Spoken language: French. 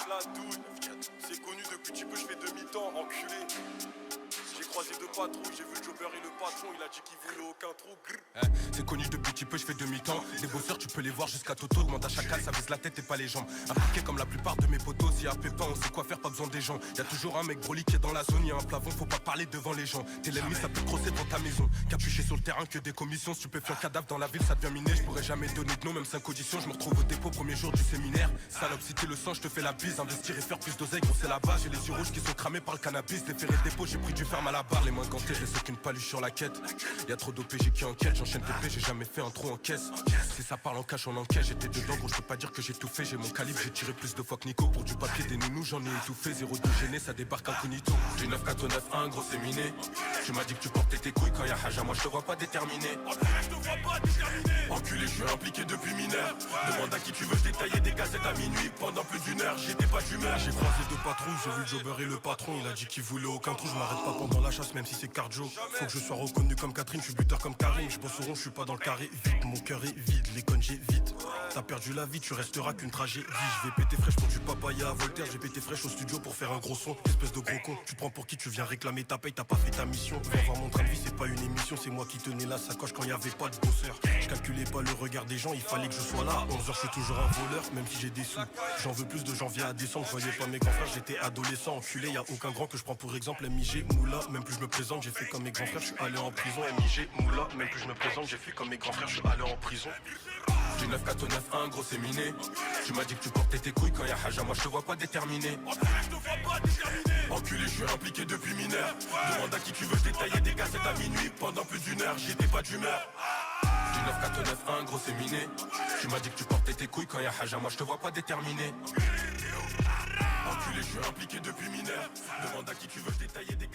la douille. C'est connu depuis petit peu, je fais demi-temps, enculé. J'ai croisé deux patrouilles, j'ai vu le jobber et le patron, il a dit qu'il voulait aucun trou. C'est connu depuis petit peu, je fais demi-temps. Des bosseurs, tu peux les voir jusqu'à Toto. Demande à chacal, ça vise la tête et pas les jambes. Impliqué comme la plupart de mes potos. S'il y a pépin, on sait quoi faire, pas besoin des gens. Y'a toujours un mec broli qui est dans la zone. Y'a un plafond, faut pas parler devant les gens. T'es l'ennemi, ça peut te crosser devant ta maison. Capuché sur le terrain, que des commissions. Stupéfiant cadavre dans la ville, ça devient miné. Je pourrais jamais donner de nom, même 5 auditions. Je me retrouve au dépôt, premier jour du séminaire. Salope, si t'es le sang, je te fais la bise. Investir et faire plus d'oseille, gros, c'est la base. J'ai les yeux rouges qui sont cramés par le cannabis. Déféré de dépôt, j'ai pris du ferme à la barre. Les mains gantées, je laisse aucune paluche sur la quête. Y'a trop d'OPG qui enquête, j'enchaîne TP, j'ai jamais fait un trou en caisse. Si ça parle en cash, on encaisse. J'étais dedans, gros, je peux pas dire que j'ai tout fait. J'ai mon calibre, j'ai tiré plus de fois que Nico. Pour du papier, des nounous, j'en ai étouffé. 0 de gêné, ça débarque incognito. J'ai 9-4-9-1, gros, c'est miné. Tu m'as dit que tu portais tes couilles quand y'a Haja, moi je te vois pas déterminé. Enculé, je suis impliqué depuis mineur. Demande à qui tu veux, je détaillais des gazettes à minuit. Pendant plus d'une heure, j'étais pas d'humeur. J'ai croisé deux patrouilles, j'ai vu le jobber et le patron. Il a dit qu'il voulait aucun trou, je m'arrête pas pendant la chasse, même si c'est cardio. Faut que je sois reconnu comme Catherine, je suis buteur comme Karim. Je bosse au rond, je suis pas dans le carré. Vite, mon cœur est vide, les connes j'ai vite. T'as perdu la vie, tu resteras qu'une tragédie. Je vais péter fraîche pour du papaya à Voltaire. J'ai pété fraîche au studio pour faire un gros son. Espèce de gros con, tu prends pour qui tu viens réclamer ta paye, t'as pas fait ta mission. Viens voir mon train de vie, c'est pas une émission, c'est moi qui tenais la sacoche quand y avait pas de bosseur. Je calculais pas le regard des gens, il fallait que je sois là. 11h, je suis toujours un voleur, même si j'ai des sous. J'en veux plus de janvier à décembre, je voyais pas mes grands frères, j'étais adolescent. Enculé, y a aucun grand que je prends pour exemple. MIG, Moula, même plus je me présente, j'ai fait comme mes grands frères, je suis allé en prison. MIG, Moula, même plus je me présente, j'ai fait comme mes grands frères, je suis allé en prison. Du 9-4-9-1, gros c'est miné. Tu m'as dit que tu portais tes couilles quand y'a Haja, moi je te vois pas déterminé. Enculé, je suis impliqué depuis mineur. Demande à qui tu veux, je détaillais des gazettes à minuit. Pendant plus d'une heure, j'étais pas d'humeur. Du 9-4-9-1, gros c'est miné. Tu m'as dit que tu portais tes couilles quand y'a Haja, moi je te vois pas déterminé. Enculé, je suis impliqué depuis mineur. Demande à qui tu veux, je détaillais des